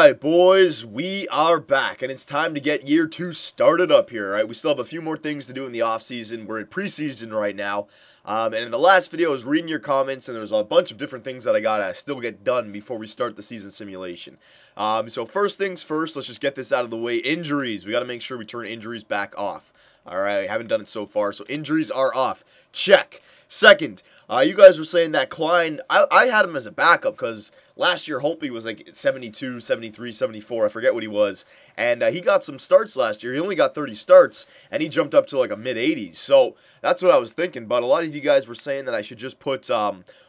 Alright, boys, we are back, and it's time to get year 2 started up here, alright? We still have a few more things to do in the offseason. We're in preseason right now, and in the last video I was reading your comments, and there was a bunch of different things that I gotta still get done before we start the season simulation. So first things first, let's just get this out of the way. Injuries. We gotta make sure we turn injuries back off. Alright, haven't done it so far, so injuries are off. Check. Second, you guys were saying that Klein, I had him as a backup because last year Holtby was like 72, 73, 74, I forget what he was, and he got some starts last year. He only got 30 starts, and he jumped up to like a mid-80s, so that's what I was thinking, but a lot of you guys were saying that I should just put,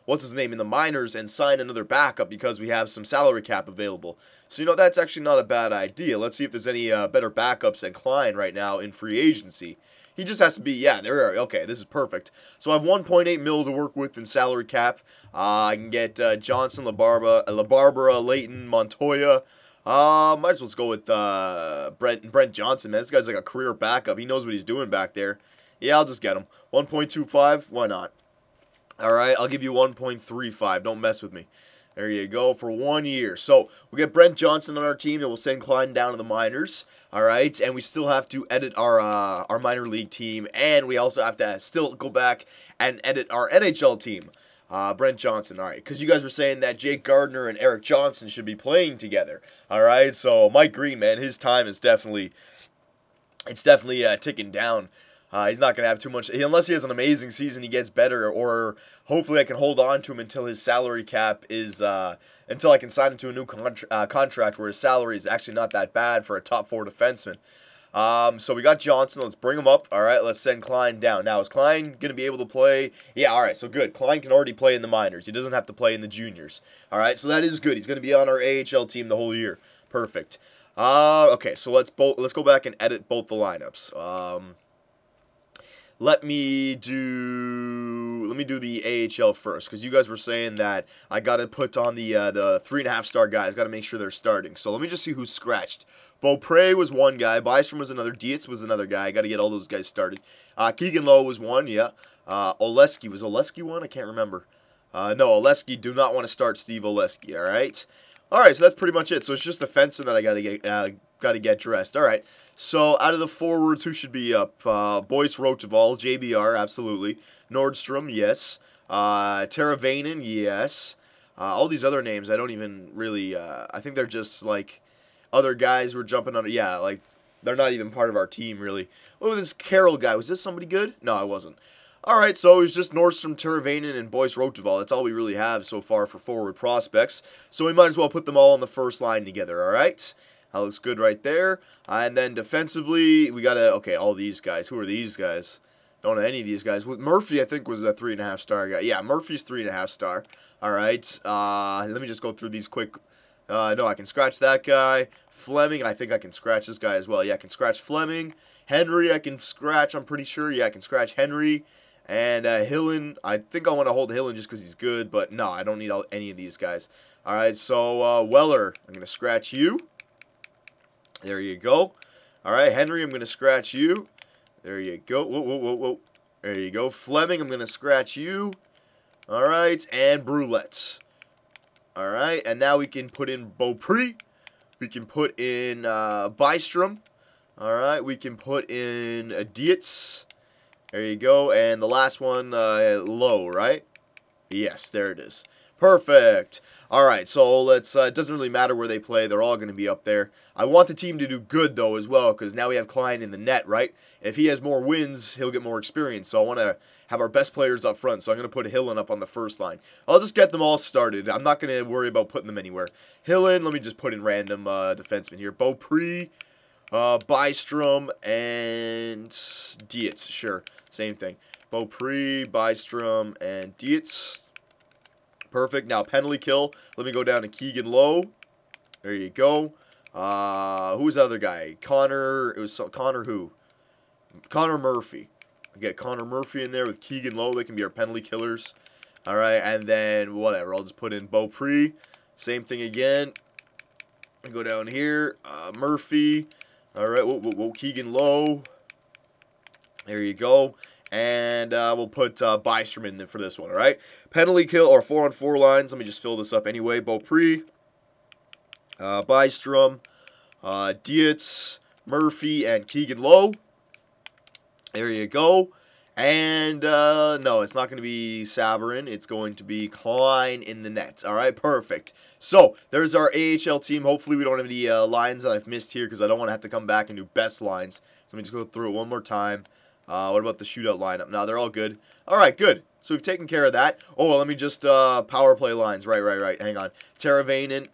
what's his name, in the minors and sign another backup because we have some salary cap available. So, you know, that's actually not a bad idea. Let's see if there's any better backups than Klein right now in free agency. He just has to be, yeah, there we are. Okay, this is perfect. So I have 1.8 mil to work with in salary cap. I can get Johnson, LaBarbera, Layton, Montoya. Might as well go with Brent Johnson, man. This guy's like a career backup. He knows what he's doing back there. Yeah, I'll just get him. 1.25, why not? All right, I'll give you 1.35. Don't mess with me. There you go, for 1 year. So, we'll get Brent Johnson on our team, and we'll send Klein down to the minors. Alright, and we still have to edit our minor league team, and we also have to still go back and edit our NHL team. Brent Johnson, alright, because you guys were saying that Jake Gardner and Eric Johnson should be playing together. Alright, so Mike Green, man, his time is definitely, ticking down. He's not going to have too much, unless he has an amazing season, he gets better, or hopefully I can hold on to him until his salary cap is, until I can sign him to a new contract where his salary is actually not that bad for a top 4 defenseman. So we got Johnson, let's bring him up, alright, let's send Klein down. Now, is Klein going to be able to play? Yeah, alright, so good. Klein can already play in the minors, he doesn't have to play in the juniors. Alright, so that is good, he's going to be on our AHL team the whole year. Perfect. Okay, so let's go back and edit both the lineups. Let me do the AHL first, because you guys were saying that I got to put on the 3.5-star guys. Got to make sure they're starting. So let me just see who's scratched. Beaupre was one guy. Bystrom was another. Dietz was another guy. I got to get all those guys started. Keegan Lowe was one, yeah. Oleski. Was Oleski one? I can't remember. No, Oleski. Do not want to start Steve Oleski, all right? All right, so that's pretty much it. So it's just defenseman that I got to get dressed. All right. So out of the forwards, who should be up? Boyce Rocheval, JBR, absolutely. Nordstrom, yes. Teravainen, yes. All these other names, I don't even really. I think they're just like other guys who are jumping on. Yeah, like they're not even part of our team really. Oh, this Carroll guy, was this somebody good? No, I wasn't. All right, so it's just Nordstrom, Teravainen, and Boyce Rocheval. That's all we really have so far for forward prospects. So we might as well put them all on the first line together. All right. That looks good right there. And then defensively, we got to, okay, all these guys. Who are these guys? Don't know any of these guys. Murphy, I think, was a 3.5-star guy. Yeah, Murphy's 3.5-star. All right. Let me just go through these quick. No, I can scratch that guy. Fleming, I think I can scratch this guy as well. Yeah, I can scratch Fleming. Henry, I can scratch, I'm pretty sure. Yeah, I can scratch Henry. And Hillen, I think I want to hold Hillen just because he's good. But no, I don't need any of these guys. All right, so Weller, I'm going to scratch you. There you go. All right, Henry, I'm going to scratch you. There you go. Whoa, whoa, whoa, whoa. There you go. Fleming, I'm going to scratch you. All right, and Brulette. All right, and now we can put in Beaupre. We can put in Bystrom. All right, we can put in Dietz. There you go. And the last one, Low, right? Yes, there it is. Perfect. All right, so let's. It doesn't really matter where they play; they're all going to be up there. I want the team to do good though as well, because now we have Klein in the net, right? If he has more wins, he'll get more experience. So I want to have our best players up front. So I'm going to put Hillen up on the first line. I'll just get them all started. I'm not going to worry about putting them anywhere. Hillen, let me just put in random defensemen here. Beaupre, Bystrom, and Dietz. Sure, same thing. Beaupre, Bystrom, and Dietz. Perfect. Now, penalty kill. Let me go down to Keegan Lowe. There you go. Who's the other guy? Connor. It was Connor who? Connor Murphy. I get Connor Murphy in there with Keegan Lowe. They can be our penalty killers. All right. And then, whatever. I'll just put in Beaupre. Same thing again. I go down here. Murphy. All right. Whoa. Keegan Lowe. There you go. And we'll put Bystrom in there for this one, all right? Penalty kill or 4-on-4 lines. Let me just fill this up anyway. Beaupre, Bystrom, Dietz, Murphy, and Keegan Lowe. There you go. And, no, it's not going to be Sabourin. It's going to be Klein in the net. All right, perfect. So, there's our AHL team. Hopefully, we don't have any lines that I've missed here because I don't want to have to come back and do best lines. So, let me just go through it one more time. What about the shootout lineup? No, they're all good. All right, good. So, we've taken care of that. Oh, well, let me just, power play lines. Right. Hang on. Teravainen.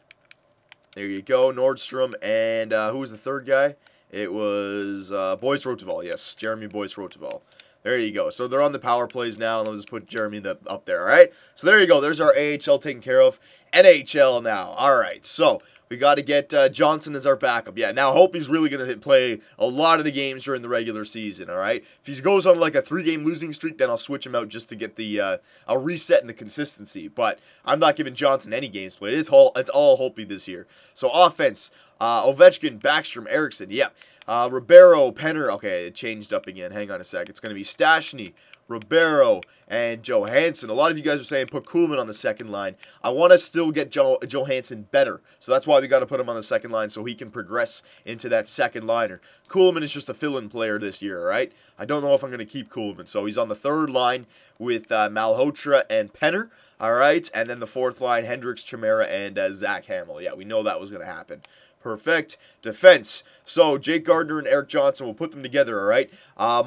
There you go. Nordstrom. And, who was the third guy? It was, Boyce Rotoval. Yes, Jeremy Boyce Rotoval. There you go. So they're on the power plays now, and I'll just put Jeremy up there, all right? So there you go. There's our AHL taken care of. NHL now. All right, so we got to get Johnson as our backup. Yeah, now I hope he's really going to play a lot of the games during the regular season, all right? If he goes on like a 3-game losing streak, then I'll switch him out just to get the I'll reset in the consistency. But I'm not giving Johnson any games played. It's all Holtby this year. So offense, Ovechkin, Backstrom, Eriksson, yeah. Ribeiro, Penner, okay, it changed up again. Hang on a sec. It's going to be Stastny, Ribeiro, and Johansson. A lot of you guys are saying put Kuhlman on the second line. I want to still get Johansson better, so that's why we got to put him on the second line so he can progress into that second liner. Kuhlman is just a fill-in player this year, all right? I don't know if I'm going to keep Kuhlman, so he's on the third line with Malhotra and Penner, all right? And then the fourth line, Hendricks, Chimera, and Zach Hamill. Yeah, we know that was going to happen. Perfect. Defense. So, Jake Gardner and Erik Johnson, we'll put them together, all right?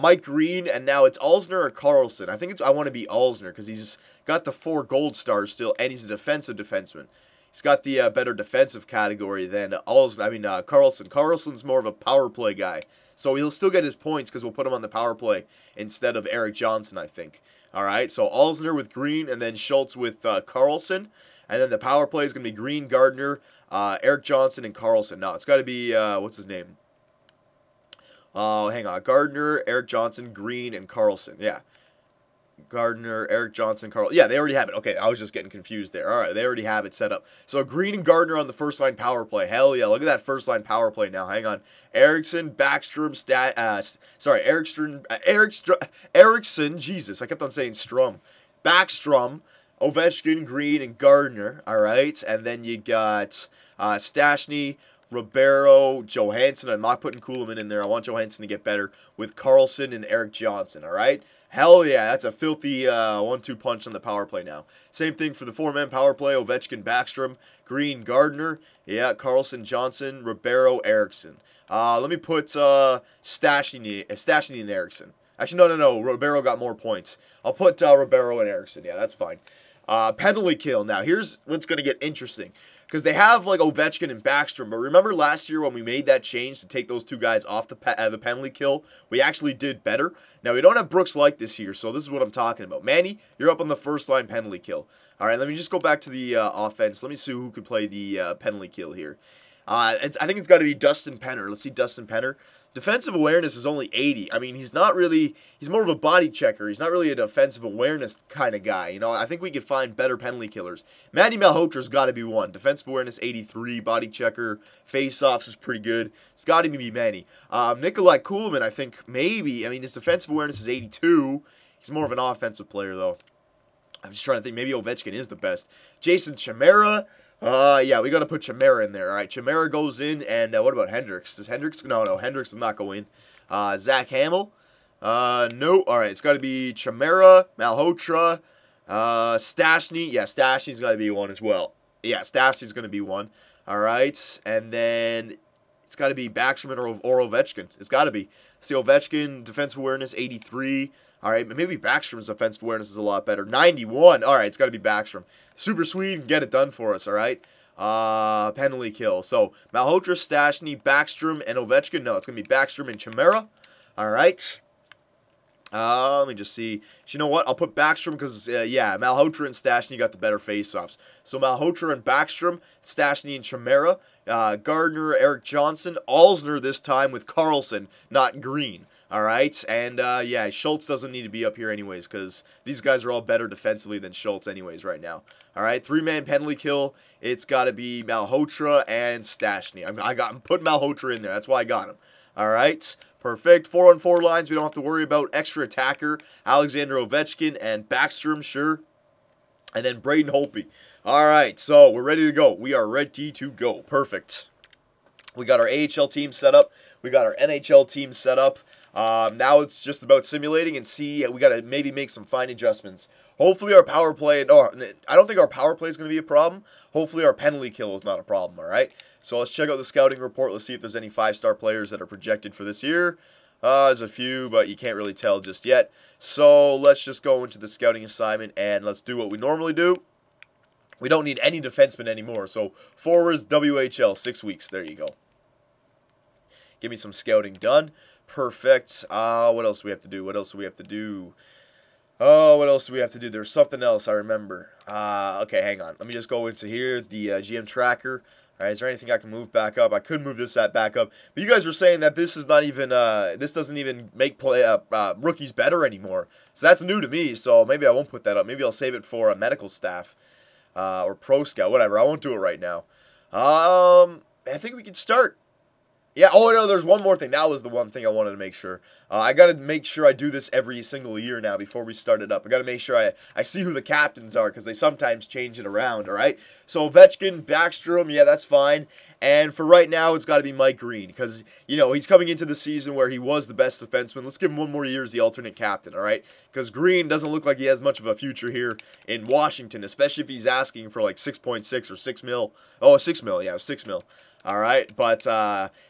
Mike Green, and now it's Alzner or Carlson. I want to be Alzner because he's got the 4 gold stars still, and he's a defensive defenseman. He's got the better defensive category than Carlson. Carlson's more of a power play guy. So, he'll still get his points because we'll put him on the power play instead of Erik Johnson, I think. All right, so Alzner with Green, and then Schultz with Carlson. And then the power play is going to be Green, Gardner, Erik Johnson, and Carlson. No, it's got to be, what's his name? Hang on. Gardner, Erik Johnson, Green, and Carlson. Yeah. Gardner, Erik Johnson, Carlson. Yeah, they already have it. Okay, I was just getting confused there. All right, they already have it set up. So Green and Gardner on the first line power play. Hell yeah, look at that first line power play now. Hang on. Eriksson, Backstrom, Eriksson, Jesus, I kept on saying Strum. Backstrom, Ovechkin, Green, and Gardner, all right? And then you got Stastny, Ribeiro, Johansson. I'm not putting Kuhlman in there. I want Johansson to get better with Carlson and Erik Johnson, all right? Hell yeah, that's a filthy 1-2 punch on the power play now. Same thing for the 4-man power play. Ovechkin, Backstrom, Green, Gardner. Yeah, Carlson, Johnson, Ribeiro, Eriksson. Let me put Stastny and Eriksson. Actually, no. Ribeiro got more points. I'll put Ribeiro and Eriksson. Yeah, that's fine. Penalty kill. Now, here's what's going to get interesting. Because they have, like, Ovechkin and Backstrom. But remember last year when we made that change to take those 2 guys off the penalty kill? We actually did better. Now, we don't have Brooks Light this year, so this is what I'm talking about. Manny, you're up on the first line penalty kill. All right, let me just go back to the offense. Let me see who could play the penalty kill here. I think it's got to be Dustin Penner. Let's see Dustin Penner. Defensive awareness is only 80. I mean, he's more of a body checker. He's not really a defensive awareness kind of guy. You know, I think we could find better penalty killers. Manny Malhotra's got to be one. Defensive awareness 83, body checker, face-offs is pretty good. It's got to be Manny. Nikolai Kuhlman, I think maybe. I mean, his defensive awareness is 82. He's more of an offensive player, though. I'm just trying to think. Maybe Ovechkin is the best. Jason Chimera. Yeah, we got to put Chimera in there. All right, Chimera goes in, and what about Hendricks? Does Hendricks? No, Hendricks does not go in. Zach Hamill? No. All right, it's got to be Chimera, Malhotra, Stastny. Yeah, Stastny's got to be one as well. Yeah, Stastny's going to be one. All right, and then it's got to be Backstrom or Ovechkin. It's got to be. See, Ovechkin, defensive awareness, 83. All right, maybe Backstrom's defensive awareness is a lot better. 91. All right, it's got to be Backstrom. Super sweet, get it done for us, all right? Penalty kill. So, Malhotra, Stastny, Backstrom, and Ovechkin. No, it's going to be Backstrom and Chimera. All right. Let me just see. You know what? I'll put Backstrom because, yeah, Malhotra and Stastny got the better face-offs. So, Malhotra and Backstrom, Stastny and Chimera, Gardner, Erik Johnson, Alzner this time with Carlson, not Green. All right, and yeah, Schultz doesn't need to be up here anyways because these guys are all better defensively than Schultz anyways right now. All right, 3-man penalty kill. It's got to be Malhotra and Stastny. I'm putting Malhotra in there. That's why I got him. All right, perfect. 4-on-4 lines. We don't have to worry about extra attacker. Alexander Ovechkin and Backstrom, sure. And then Braden Holtby. All right, so we're ready to go. We are ready to go. Perfect. We got our AHL team set up. We got our NHL team set up. Now it's just about simulating and see. We got to maybe make some fine adjustments. Hopefully our power play. No, I don't think our power play is going to be a problem. Hopefully our penalty kill is not a problem. All right. So let's check out the scouting report. Let's see if there's any 5-star players that are projected for this year. There's a few, but you can't really tell just yet. So let's just go into the scouting assignment and let's do what we normally do. We don't need any defensemen anymore. So forwards, WHL, 6 weeks. There you go. Give me some scouting done. Perfect. What else do we have to do? What else do we have to do? Oh, what else do we have to do? There's something else I remember. Okay, hang on. Let me just go into here, the GM tracker. All right, is there anything I can move back up? I could move this back up, but you guys were saying that this is not even, this doesn't even make rookies better anymore. So that's new to me. So maybe I won't put that up. Maybe I'll save it for a medical staff or pro scout, whatever. I won't do it right now. I think we can start. Yeah, oh no, there's one more thing. That was the one thing I wanted to make sure. I got to make sure I do this every single year now before we start it up. I got to make sure I see who the captains are because they sometimes change it around, all right? So Ovechkin, Backstrom, yeah, that's fine. And for right now, it's got to be Mike Green because, you know, he's coming into the season where he was the best defenseman. Let's give him one more year as the alternate captain, all right? Because Green doesn't look like he has much of a future here in Washington, especially if he's asking for like 6.6 or 6 mil. Oh, 6 mil, yeah, 6 mil. All right, but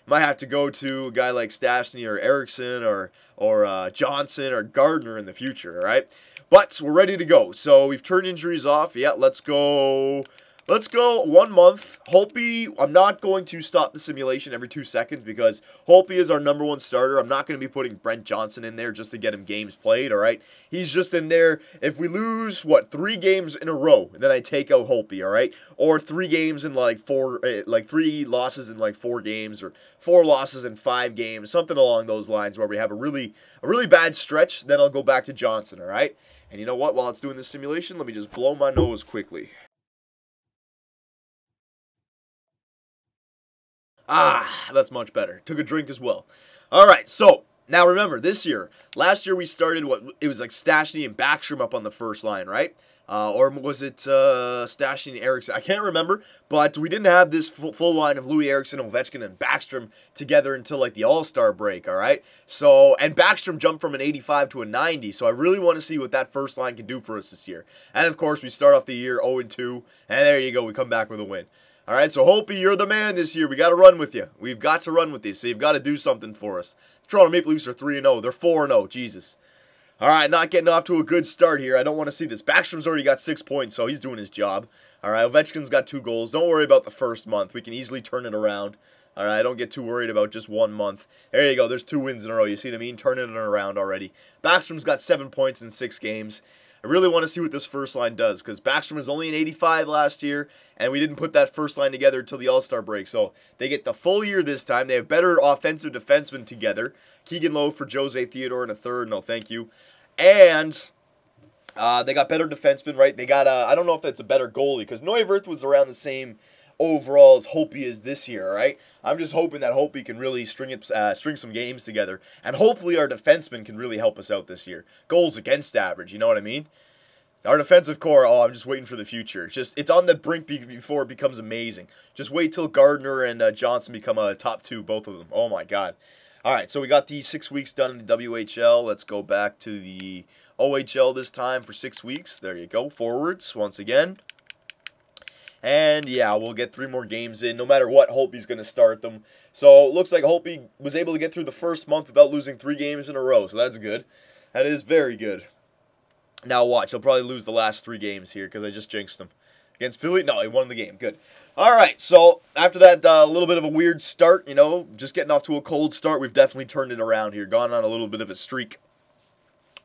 might have to go to a guy like Stastny or Eriksson or Johnson or Gardner in the future, all right? But we're ready to go. So we've turned injuries off. Yeah, let's go. Let's go 1 month. Holtby, I'm not going to stop the simulation every 2 seconds because Holtby is our #1 starter. I'm not going to be putting Brent Johnson in there just to get him games played, all right? He's just in there. If we lose, 3 games in a row, then I take out Holtby, all right? Or 3 games in like 3 losses in like 4 games or 4 losses in 5 games, something along those lines where we have a really bad stretch, then I'll go back to Johnson, all right? And you know what? While it's doing this simulation, let me just blow my nose quickly. Ah, that's much better. Took a drink as well. All right, so now remember, last year we started it was like Stastny and Backstrom up on the first line, right? Or was it Stastny and Eriksson? I can't remember, but we didn't have this full line of Louis Eriksson, Ovechkin, and Backstrom together until like the All-Star break, all right? So, and Backstrom jumped from an 85 to a 90, so I really want to see what that first line can do for us this year. And of course, we start off the year 0-2, and there you go, we come back with a win. All right, so Holtby, you're the man this year. We got to run with you. We've got to run with you, so you've got to do something for us. The Toronto Maple Leafs are 3-0. They're 4-0. Jesus. All right, not getting off to a good start here. I don't want to see this. Backstrom's already got 6 points, so he's doing his job. All right, Ovechkin's got 2 goals. Don't worry about the first month. We can easily turn it around. All right, don't get too worried about just 1 month. There you go. There's 2 wins in a row. You see what I mean? Turning it around already. Backstrom's got 7 points in 6 games. I really want to see what this first line does because Backstrom was only an 85 last year, and we didn't put that first line together until the All-Star break. So they get the full year this time. They have better offensive defensemen together. Keegan Lowe for Jose Theodore in a third. No, thank you. And they got better defensemen, right? They got, I don't know if that's a better goalie because Neuwirth was around the same overall as Holtby is this year, right? I'm just hoping that Holtby can really string some games together, and hopefully our defensemen can really help us out this year. Goals against average, you know what I mean? Our defensive core, I'm just waiting for the future. It's on the brink before it becomes amazing. Just wait till Gardner and Johnson become a top 2, both of them. Oh my God. All right, so we got the 6 weeks done in the WHL. Let's go back to the OHL this time for 6 weeks. There you go. Forwards once again. And yeah, we'll get 3 more games in. No matter what, Holtby's going to start them. So it looks like Holtby was able to get through the first month without losing 3 games in a row. So that's good. That is very good. Now watch, he'll probably lose the last 3 games here because I just jinxed him. Against Philly? No, he won the game. Good. All right, so after that little bit of a weird start, you know, just getting off to a cold start, we've definitely turned it around here. Gone on a little bit of a streak.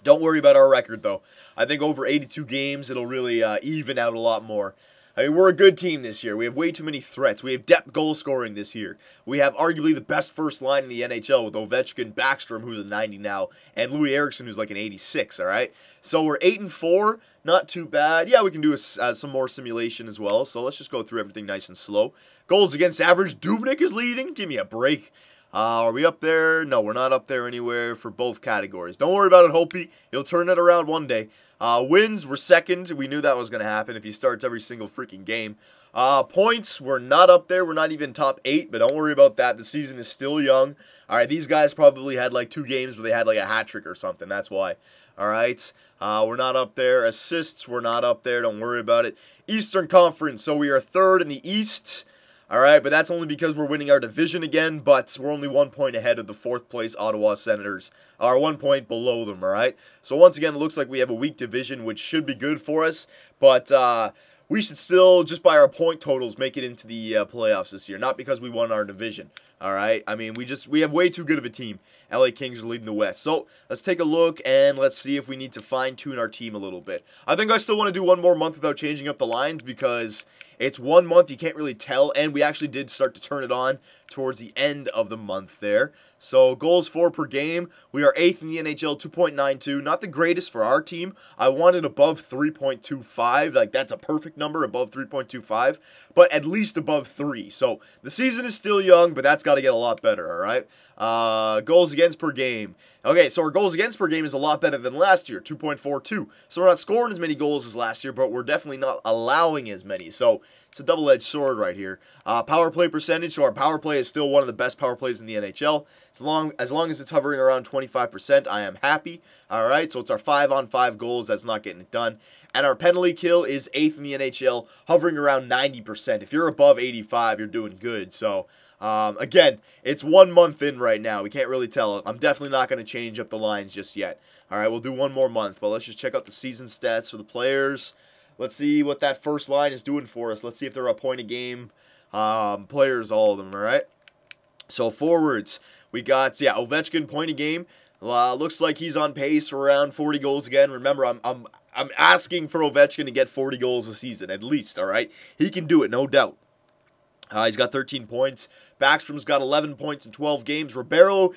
Don't worry about our record, though. I think over 82 games, it'll really even out a lot more. I mean, we're a good team this year. We have way too many threats. We have depth goal scoring this year. We have arguably the best first line in the NHL with Ovechkin, Backstrom, who's a 90 now, and Louis Eriksson, who's like an 86, all right? So we're 8-4, not too bad. Yeah, we can do some more simulation as well, so let's just go through everything nice and slow. Goals against average, Dubnyk is leading. Give me a break. Are we up there? No, we're not up there anywhere for both categories. Don't worry about it, Hopi. He'll turn it around one day. Wins, we're second. We knew that was going to happen if he starts every single freaking game. Points, we're not up there. We're not even top 8, but don't worry about that. The season is still young. All right, these guys probably had like 2 games where they had like a hat trick or something. That's why. All right, we're not up there. Assists, we're not up there. Don't worry about it. Eastern Conference, so we are 3rd in the East. All right, but that's only because we're winning our division again, but we're only 1 point ahead of the 4th place Ottawa Senators, or 1 point below them, all right? So once again, it looks like we have a weak division, which should be good for us, but we should still, just by our point totals, make it into the playoffs this year, not because we won our division, all right? I mean, we have way too good of a team. LA Kings are leading the West. So let's take a look, and let's see if we need to fine-tune our team a little bit. I think I still want to do one more month without changing up the lines, because it's 1 month, you can't really tell, and we actually did start to turn it on towards the end of the month there. So goals for per game, we are 8th in the NHL, 2.92. Not the greatest for our team. I wanted above 3.25. Like, that's a perfect number, above 3.25, but at least above 3. So the season is still young, but that's got to get a lot better, all right? Goals against per game. Okay, so our goals against per game is a lot better than last year, 2.42. So we're not scoring as many goals as last year, but we're definitely not allowing as many. So it's a double-edged sword right here. Power play percentage, so our power play is still one of the best power plays in the NHL. As long as it's hovering around 25%, I am happy. All right, so it's our 5-on-5 goals that's not getting it done. And our penalty kill is 8th in the NHL, hovering around 90%. If you're above 85, you're doing good. So again, it's 1 month in right now. We can't really tell. I'm definitely not going to change up the lines just yet. All right, we'll do 1 more month, but let's just check out the season stats for the players. Let's see what that first line is doing for us. Let's see if they're a point a game players, all of them, all right? So forwards, we got, yeah, Ovechkin, point a game. Looks like he's on pace for around 40 goals again. Remember, I'm asking for Ovechkin to get 40 goals a season, at least, all right? He can do it, no doubt. He's got 13 points. Backstrom's got 11 points in 12 games. Ribeiro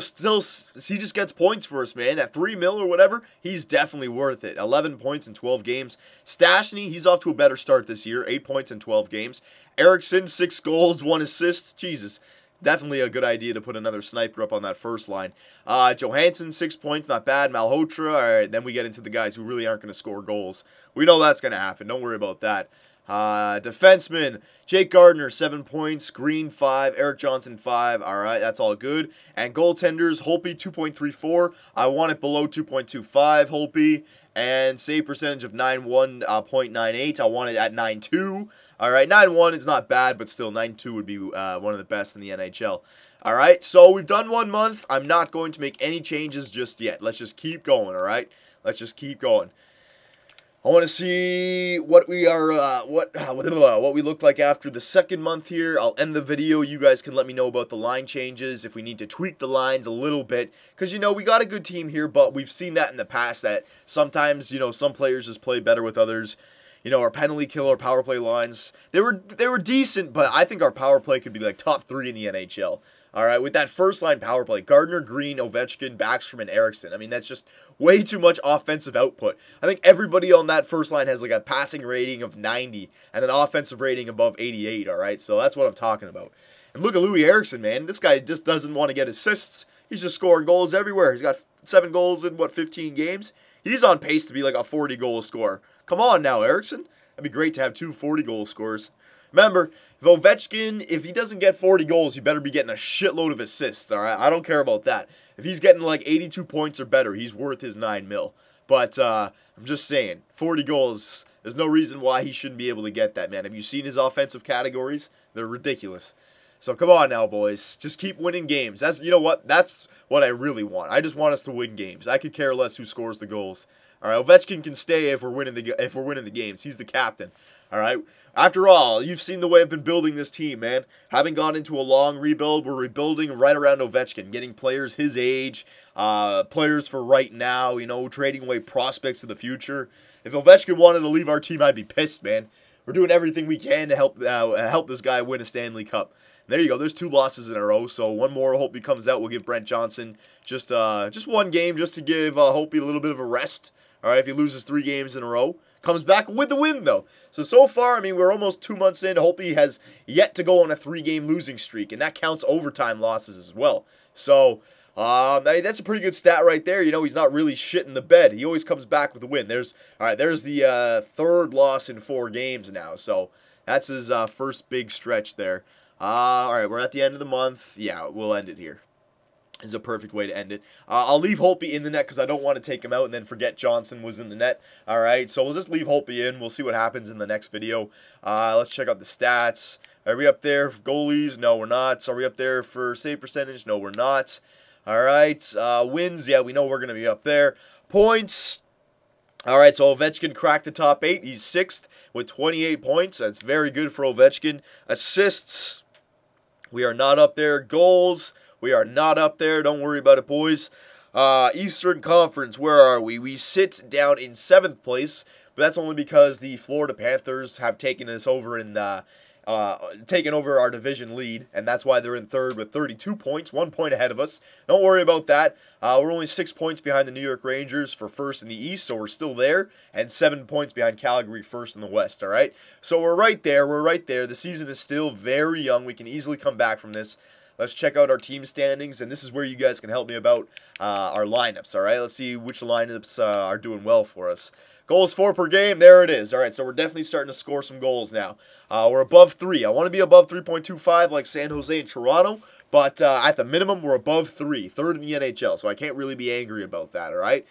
still, he just gets points for us, man. At 3 mil or whatever, he's definitely worth it. 11 points in 12 games. Stastny, he's off to a better start this year. 8 points in 12 games. Eriksson, 6 goals, 1 assist. Jesus, definitely a good idea to put another sniper up on that first line. Johansson, 6 points, not bad. Malhotra, all right, then we get into the guys who really aren't going to score goals. We know that's going to happen. Don't worry about that. Defenseman, Jake Gardiner, 7 points, Green, 5, Eric Johnson, 5, all right, that's all good, and goaltenders, Holtby, 2.34, I want it below 2.25, Holtby, and save percentage of 91.98, I want it at 9.2, all right, 9.1 is not bad, but still, 9.2 would be one of the best in the NHL. All right, so we've done 1 month, I'm not going to make any changes just yet, let's just keep going, all right, let's just keep going. I want to see what we are, what we look like after the 2nd month here. I'll end the video. You guys can let me know about the line changes, if we need to tweak the lines a little bit. Because, you know, we got a good team here, but we've seen that in the past that sometimes, you know, some players just play better with others. You know, our penalty kill, our power play lines, they were decent, but I think our power play could be like top 3 in the NHL. All right, with that first line power play, Gardiner, Green, Ovechkin, Backstrom, and Eriksson. I mean, that's just way too much offensive output. I think everybody on that first line has like a passing rating of 90 and an offensive rating above 88, all right? So that's what I'm talking about. And look at Louis Eriksson, man. This guy just doesn't want to get assists. He's just scoring goals everywhere. He's got 7 goals in, 15 games? He's on pace to be like a 40-goal scorer. Come on now, Eriksson. That'd be great to have 2 40-goal scorers. Remember, if Ovechkin, if he doesn't get 40 goals, he better be getting a shitload of assists, all right? I don't care about that. If he's getting like 82 points or better, he's worth his 9 mil. But I'm just saying, 40 goals, there's no reason why he shouldn't be able to get that, man. Have you seen his offensive categories? They're ridiculous. So come on now, boys. Just keep winning games. You know what? That's what I really want. I just want us to win games. I could care less who scores the goals. All right, Ovechkin can stay if we're winning the games. He's the captain. All right. After all, you've seen the way I've been building this team, man. Having gone into a long rebuild, we're rebuilding right around Ovechkin, getting players his age, players for right now, you know, trading away prospects of the future. If Ovechkin wanted to leave our team, I'd be pissed, man. We're doing everything we can to help this guy win a Stanley Cup. And there you go. There's 2 losses in a row, so 1 more. Hope he comes out. We'll give Brent Johnson just 1 game just to give Hope a little bit of a rest. All right, if he loses 3 games in a row. Comes back with the win, though. So far, I mean, we're almost 2 months in. Holtby has yet to go on a 3-game losing streak, and that counts overtime losses as well. So, I mean, that's a pretty good stat right there. You know, he's not really shit in the bed. He always comes back with a win. There's the 3rd loss in 4 games now. So, that's his first big stretch there. All right, we're at the end of the month. Yeah, we'll end it here. This is a perfect way to end it. I'll leave Holtby in the net because I don't want to take him out and then forget Johnson was in the net. All right, so we'll just leave Holtby in. We'll see what happens in the next video. Let's check out the stats. Are we up there for goalies? No, we're not. Are we up there for save percentage? No, we're not. All right, wins. Yeah, we know we're going to be up there. Points. All right, so Ovechkin cracked the top 8. He's 6th with 28 points. That's very good for Ovechkin. Assists. We are not up there. Goals. We are not up there. Don't worry about it, boys. Eastern Conference, where are we? We sit down in 7th place, but that's only because the Florida Panthers have taken us over in taken over our division lead, and that's why they're in 3rd with 32 points, 1 point ahead of us. Don't worry about that. We're only 6 points behind the New York Rangers for 1st in the East, so we're still there, and 7 points behind Calgary 1st in the West, all right? So we're right there. We're right there. The season is still very young. We can easily come back from this. Let's check out our team standings, and this is where you guys can help me about our lineups, all right? Let's see which lineups are doing well for us. Goals for per game, there it is. All right, so we're definitely starting to score some goals now. We're above 3. I want to be above 3.25 like San Jose and Toronto, but at the minimum, we're above 3, 3rd in the NHL, so I can't really be angry about that, all right?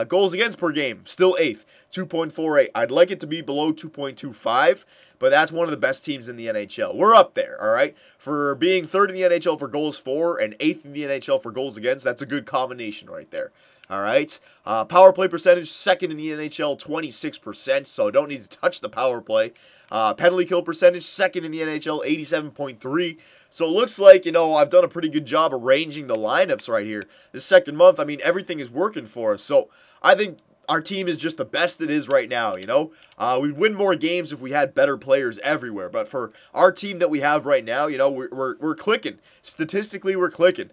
Goals against per game, still 8th, 2.48. I'd like it to be below 2.25, but that's one of the best teams in the NHL. We're up there, all right? For being 3rd in the NHL for goals for and 8th in the NHL for goals against, that's a good combination right there. All right, power play percentage, 2nd in the NHL, 26%, so don't need to touch the power play. Penalty kill percentage, 2nd in the NHL, 87.3. So it looks like, you know, I've done a pretty good job arranging the lineups right here. This 2nd month, I mean, everything is working for us. So I think our team is just the best it is right now, you know. We'd win more games if we had better players everywhere. But for our team that we have right now, you know, we're clicking. Statistically, we're clicking.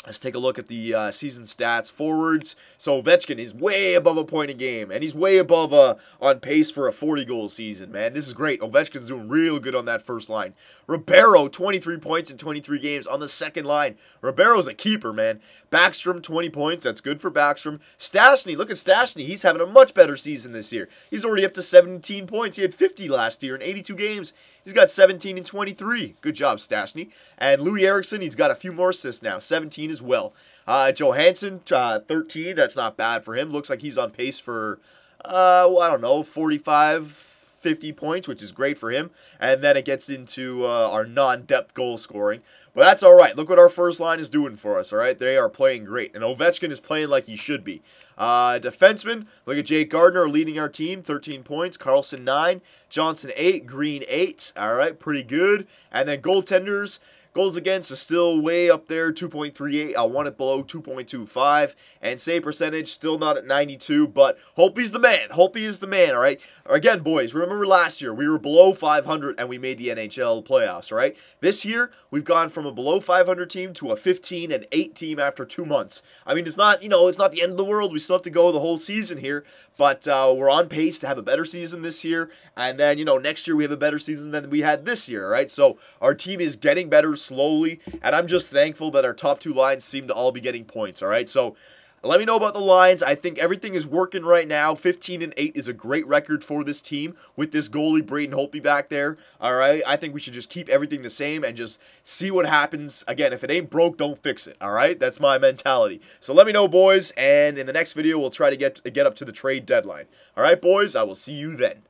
Let's take a look at the season stats. Forwards, so Ovechkin is way above a point a game, and he's way above on pace for a 40-goal season, man. This is great. Ovechkin's doing real good on that first line. Ribeiro, 23 points in 23 games on the 2nd line. Ribeiro's a keeper, man. Backstrom, 20 points. That's good for Backstrom. Stastny, look at Stastny. He's having a much better season this year. He's already up to 17 points. He had 50 last year in 82 games. He's got 17 and 23. Good job, Stastny. And Louis Eriksson, he's got a few more assists now. 17 as well. Johansson, 13. That's not bad for him. Looks like he's on pace for, well, I don't know, 45, 50 points, which is great for him. And then it gets into our non-depth goal scoring. But that's all right. Look what our first line is doing for us, all right? They are playing great. And Ovechkin is playing like he should be. Defenseman, look at Jake Gardiner leading our team, 13 points. Carlson, 9. Johnson, 8. Green, 8. All right, pretty good. And then goaltenders, goals against is still way up there, 2.38. I want it below 2.25. And save percentage, still not at 92. But Holtby's the man. Holtby is the man, all right? Again, boys, remember last year, we were below 500 and we made the NHL playoffs, all right? This year, we've gone from a below 500 team to a 15 and 8 team after 2 months. I mean, it's not, you know, it's not the end of the world. We still have to go the whole season here. But we're on pace to have a better season this year. And then, you know, next year we have a better season than we had this year, all right? So our team is getting better slowly. And I'm just thankful that our top 2 lines seem to all be getting points, all right? So let me know about the lines. I think everything is working right now. 15 and 8 is a great record for this team with this goalie, Braden Holtby, back there. All right, I think we should just keep everything the same and just see what happens. Again, if it ain't broke, don't fix it. All right, that's my mentality. So let me know, boys, and in the next video, we'll try to get up to the trade deadline. All right, boys, I will see you then.